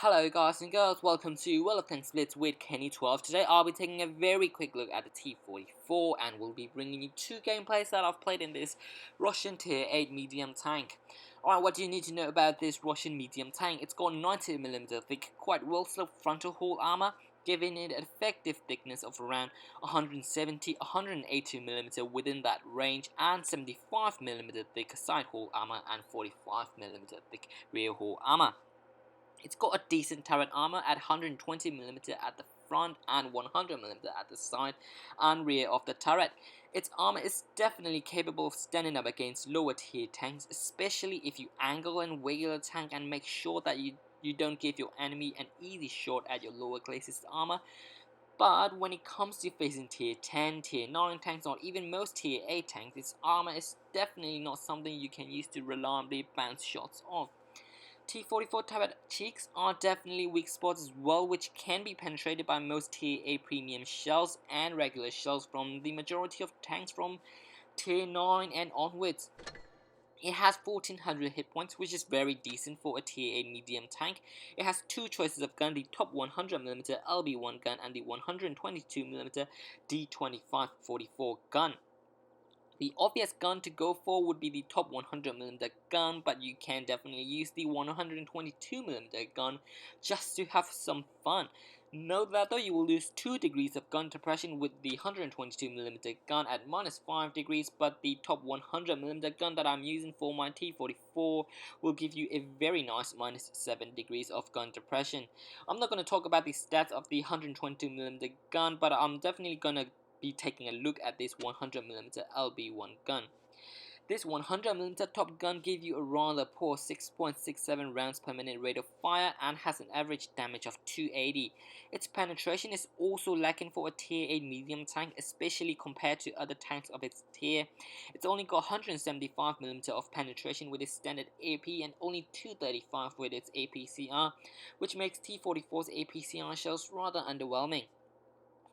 Hello guys and girls, welcome to Thanks Blitz with Kenny12. Today I'll be taking a very quick look at the T-44 and we'll be bringing you two gameplays that I've played in this Russian Tier 8 medium tank. Alright, what do you need to know about this Russian medium tank? It's got 90mm thick, quite well sloped frontal hull armor, giving it an effective thickness of around 170-180mm within that range, and 75mm thick side hull armor and 45mm thick rear hull armor. It's got a decent turret armor at 120mm at the front and 100mm at the side and rear of the turret. Its armor is definitely capable of standing up against lower tier tanks, especially if you angle and wiggle the tank and make sure that you don't give your enemy an easy shot at your lower classes armor. But when it comes to facing tier 10, tier 9 tanks, or even most tier 8 tanks, its armor is definitely not something you can use to reliably bounce shots off. T-44 turret cheeks are definitely weak spots as well, which can be penetrated by most tier 8 premium shells and regular shells from the majority of tanks from tier 9 and onwards. It has 1400 hit points, which is very decent for a tier 8 medium tank. It has two choices of gun, the top 100mm LB1 gun and the 122mm D2544 gun. The obvious gun to go for would be the top 100mm gun, but you can definitely use the 122mm gun just to have some fun. Note that though you will lose 2 degrees of gun depression with the 122mm gun at -5 degrees, but the top 100mm gun that I'm using for my T-44 will give you a very nice -7 degrees of gun depression. I'm not going to talk about the stats of the 122mm gun, but I'm definitely going to be taking a look at this 100mm LB1 gun. This 100mm top gun gives you a rather poor 6.67 rounds per minute rate of fire and has an average damage of 280. Its penetration is also lacking for a tier 8 medium tank, especially compared to other tanks of its tier. It's only got 175mm of penetration with its standard AP and only 235 with its APCR, which makes T-44's APCR shells rather underwhelming.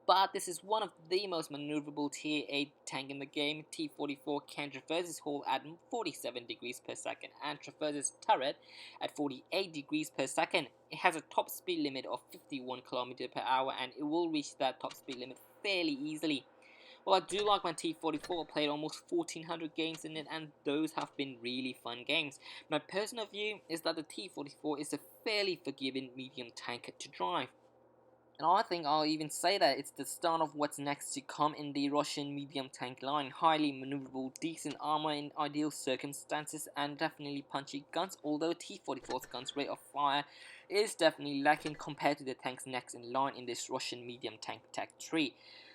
But this is one of the most maneuverable tier 8 tank in the game. T-44 can traverse its hull at 47 degrees per second and traverse its turret at 48 degrees per second. It has a top speed limit of 51 km per hour and it will reach that top speed limit fairly easily. Well, I do like my T-44. I played almost 1400 games in it and those have been really fun games. My personal view is that the T-44 is a fairly forgiving medium tank to drive. And I think I'll even say that it's the start of what's next to come in the Russian medium tank line. Highly maneuverable, decent armor in ideal circumstances, and definitely punchy guns, although T-44's gun's rate of fire is definitely lacking compared to the tanks next in line in this Russian medium tank tech tree.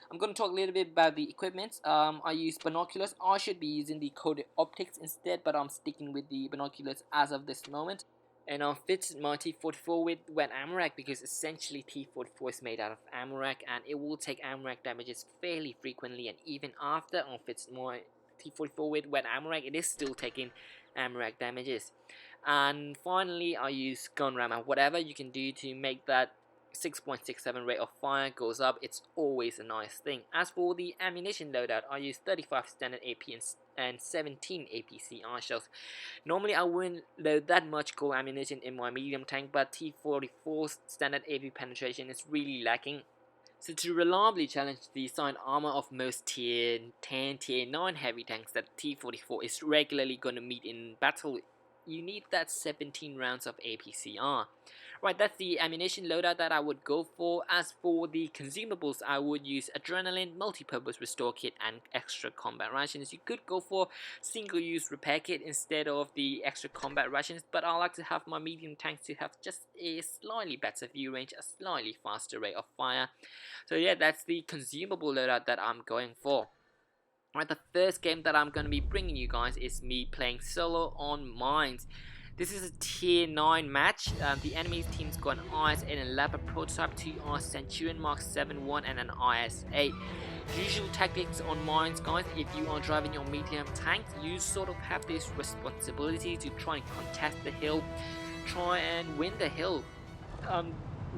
I'm going to talk a little bit about the equipment. I use binoculars. I should be using the coded optics instead, but I'm sticking with the binoculars as of this moment. And I'll fit my T-44 with wet ammo rack because essentially T-44 is made out of ammo rack and it will take ammo rack damages fairly frequently, and even after I'll fit my T-44 with wet ammo rack, it is still taking ammo rack damages. And finally, I use gun rammer. Whatever you can do to make that 6.67 rate of fire goes up, it's always a nice thing. As for the ammunition loadout, I use 35 standard AP and 17 APCR shells. Normally I wouldn't load that much gold ammunition in my medium tank, but T-44's standard AP penetration is really lacking. So to reliably challenge the side armor of most tier 10, tier 9 heavy tanks that T-44 is regularly going to meet in battle, you need that 17 rounds of APCR. Right, that's the ammunition loadout that I would go for. As for the consumables, I would use adrenaline, multi-purpose restore kit, and extra combat rations. You could go for single-use repair kit instead of the extra combat rations, but I like to have my medium tanks to have just a slightly better view range, a slightly faster rate of fire. So yeah, that's the consumable loadout that I'm going for. Alright, the first game that I'm going to be bringing you guys is me playing solo on mines. This is a tier 9 match. The enemy's team's got an IS-8 and Leopard prototype, 2 Centurion Mark 7-1 and an IS-8. Usual tactics on mines, guys, if you are driving your medium tank, you sort of have this responsibility to try and contest the hill, try and win the hill.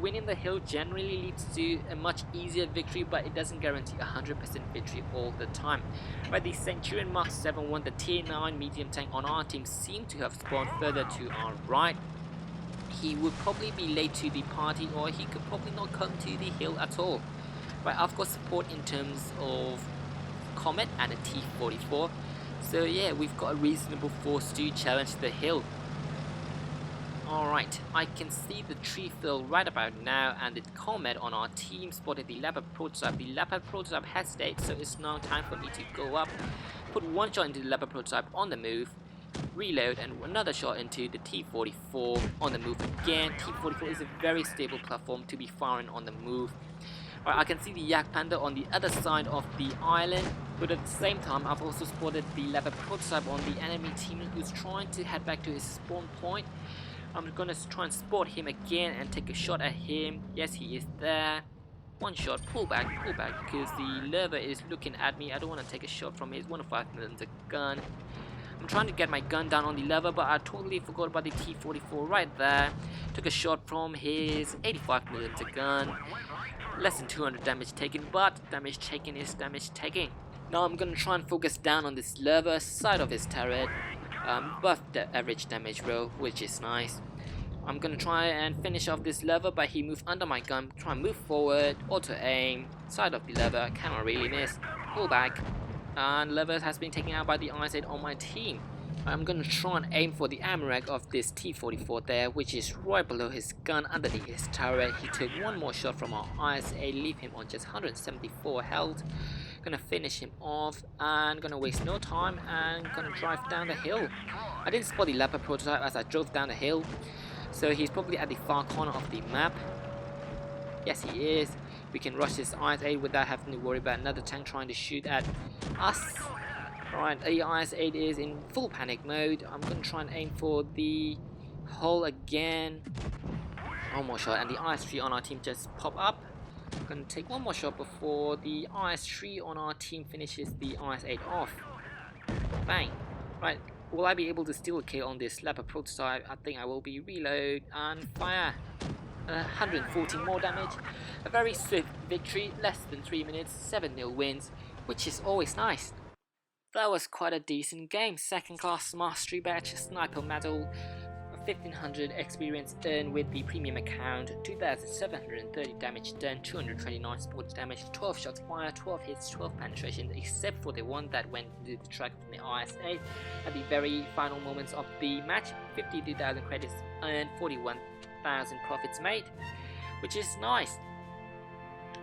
Winning the hill generally leads to a much easier victory, but it doesn't guarantee 100% victory all the time. Right, the Centurion Mark 7-1, the tier 9 medium tank on our team, seem to have spawned further to our right. he would probably be late to the party, or he could probably not come to the hill at all. Right, I've got support in terms of Comet and a T-44, so yeah, we've got a reasonable force to challenge the hill. Alright, I can see the tree fill right about now, and the Comet on our team spotted the Leopard prototype. The Leopard prototype hesitates, so it's now time for me to go up, put one shot into the Leopard prototype on the move, reload, and another shot into the T-44 on the move again. T-44 is a very stable platform to be firing on the move. Alright, I can see the Yak Panda on the other side of the island, but at the same time I've also spotted the Leopard prototype on the enemy team, who's trying to head back to his spawn point. I'm gonna try and spot him again and take a shot at him. Yes, he is there. One shot, pull back, because the lever is looking at me. I don't want to take a shot from his 1.5mm gun. I'm trying to get my gun down on the lever, but I totally forgot about the T-44 right there. Took a shot from his 85mm gun. Less than 200 damage taken, but damage taken is damage taken. Now I'm gonna try and focus down on this lever side of his turret, above the average damage roll, which is nice. I'm gonna try and finish off this lever, but he moved under my gun. Try and move forward, auto aim, side of the lever, cannot really miss. Pull back, and lever has been taken out by the IS-8 on my team. I'm gonna try and aim for the ammo rack of this T-44 there, which is right below his gun underneath his turret. He took one more shot from our IS-8, leave him on just 174 health. Gonna finish him off and gonna waste no time and gonna drive down the hill. I didn't spot the Leopard prototype as I drove down the hill, so he's probably at the far corner of the map. Yes, he is. We can rush this IS-8 without having to worry about another tank trying to shoot at us. Alright, the IS-8 is in full panic mode. I'm going to try and aim for the hole again. One more shot, and the IS-3 on our team just pop up. I'm going to take one more shot before the IS-3 on our team finishes the IS-8 off. Bang. Right, will I be able to steal a kill on this Leopard prototype? I think I will be. Reload and fire. 114 more damage. A very swift victory, less than 3 minutes, 7-0 wins, which is always nice. That was quite a decent game. Second class mastery badge, sniper medal, 1500 experience earned with the premium account, 2730 damage done, 229 sports damage, 12 shots fired, 12 hits, 12 penetrations, except for the one that went into the track from the IS-8 at the very final moments of the match. 52,000 credits earned, 41,000 profits made, which is nice.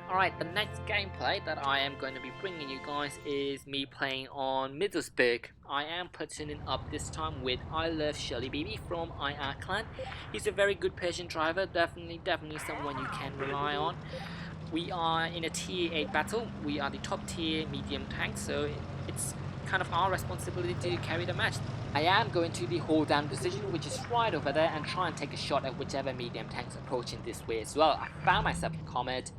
Alright, the next gameplay that I am going to be bringing you guys is me playing on Middlesbrough. I am platoning up this time with I Love Shelly BB from IR Clan. He's a very good Persian driver, definitely someone you can rely on. We are in a tier 8 battle. We are the top tier medium tank, so it's kind of our responsibility to carry the match. I am going to the hold down position, which is right over there, and try and take a shot at whichever medium tanks approaching this way as well. I found myself a Comet,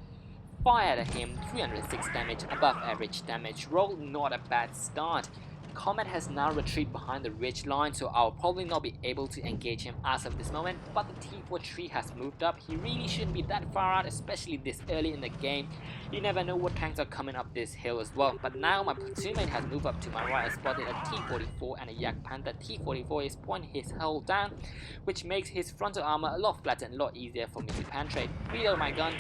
fired at him, 306 damage, above average damage roll, not a bad start. Comet has now retreated behind the ridge line, so I'll probably not be able to engage him as of this moment, but the T-43 has moved up. He really shouldn't be that far out, especially this early in the game. You never know what tanks are coming up this hill as well, but now my platoon mate has moved up to my right. I spotted a T-44 and a Yak Panda. T-44 is pointing his hull down, which makes his frontal armor a lot flatter and a lot easier for me to penetrate. Reload my gun,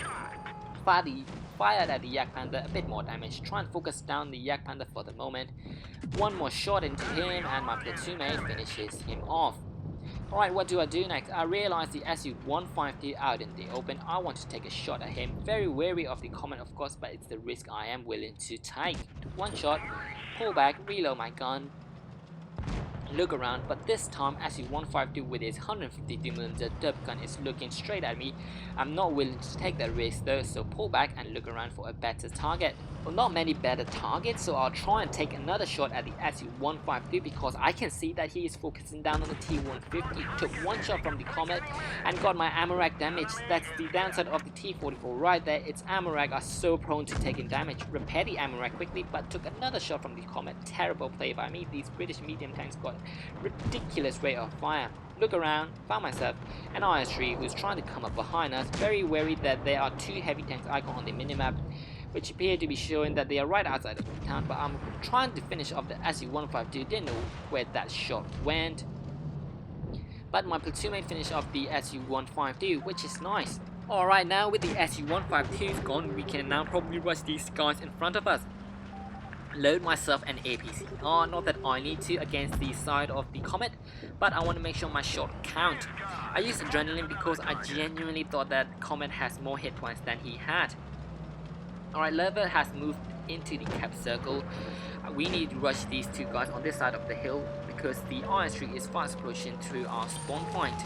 fired at the Yak Panda, a bit more damage. Try and focus down the Yak Panda for the moment. One more shot into him and my platoon mate finishes him off. Alright, what do I do next? I realize the SU-150 out in the open. I want to take a shot at him. Very wary of the Comet, of course, but it's the risk I am willing to take. One shot, pull back, reload my gun, look around, but this time SU-152 with his 152mm dub gun is looking straight at me. I'm not willing to take that risk though, so pull back and look around for a better target. Well, not many better targets, so I'll try and take another shot at the SU-152 because I can see that he is focusing down on the T-150. Took one shot from the Comet and got my ammo rack damage. That's the downside of the T-44 right there. Its ammo rack are so prone to taking damage. Repair the ammo rack quickly, but took another shot from the Comet. Terrible play by me. These British medium tanks got ridiculous rate of fire. Look around, found myself an IS-3 who's trying to come up behind us. Very wary that there are two heavy tanks icon on the minimap, which appear to be showing that they are right outside of the town, but I'm trying to finish off the SU-152. Didn't know where that shot went. but my platoon mate finished off the Su-152, which is nice. Alright, now with the Su-152s gone, we can now probably rush these guys in front of us. Load myself an APC. Not that I need to against the side of the Comet, but I want to make sure my shot count. I used Adrenaline because I genuinely thought that Comet has more hit points than he had. Alright, Lever has moved into the cap circle. We need to rush these two guys on this side of the hill because the IS-3 is fast approaching through our spawn point.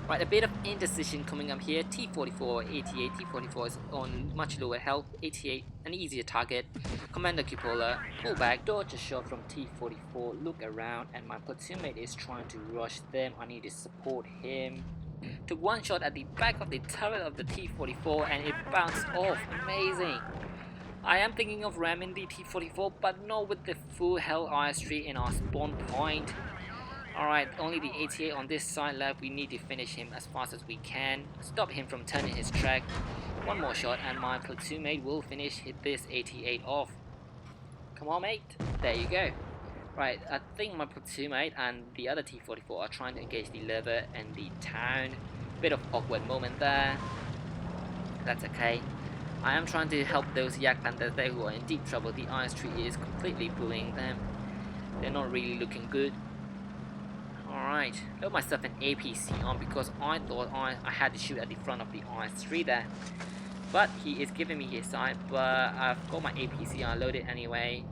Right, a bit of indecision coming up here. T-44, 88, T-44 is on much lower health, 88, an easier target. Commander Cupola, pull back, dodge a shot from T-44, look around, and my platoon mate is trying to rush them. I need to support him. Took one shot at the back of the turret of the T-44 and it bounced off. Amazing. I am thinking of ramming the T-44, but not with the full hell IS-3 in our spawn point. Alright, only the 88 on this side left. We need to finish him as fast as we can. Stop him from turning his track. One more shot and my platoon mate will finish this 88 off. Come on, mate. There you go. Right, I think my platoon mate and the other T-44 are trying to engage the lever and the town. Bit of awkward moment there. That's okay. I am trying to help those Yak Panthers there who are in deep trouble. The IS-3 is completely bullying them. They're not really looking good. Alright, load myself an APC on because I thought I had to shoot at the front of the IS-3 there. But he is giving me his side, but I've got my APC on, load it anyway.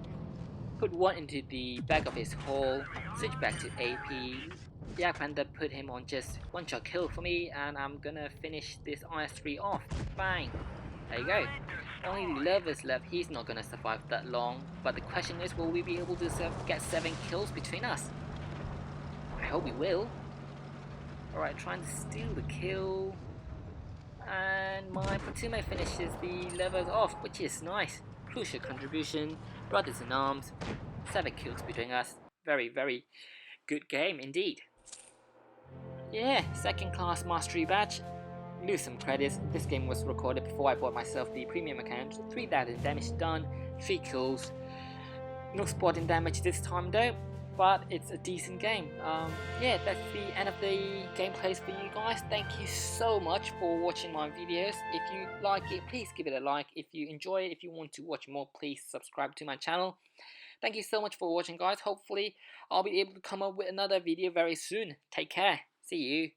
Put one into the back of his hull, switch back to AP. Yak Panther put him on just one shot kill for me, and I'm gonna finish this IS-3 off. Bang! There you go. Only the Levers left, he's not gonna survive that long. But the question is, will we be able to get 7 kills between us? I hope we will. Alright, trying to steal the kill. And my platoon mate finishes the Levers off, which is nice. Crucial contribution, brothers in arms, 7 kills between us. Very, very good game indeed. Yeah, second class mastery badge. Lose some credits. This game was recorded before I bought myself the premium account. 3,000 damage done, 3 kills. No spotting damage this time though, but it's a decent game. Yeah, that's the end of the gameplays for you guys. Thank you so much for watching my videos. If you like it, please give it a like. If you enjoy it, if you want to watch more, please subscribe to my channel. Thank you so much for watching, guys. Hopefully I'll be able to come up with another video very soon. Take care. See you.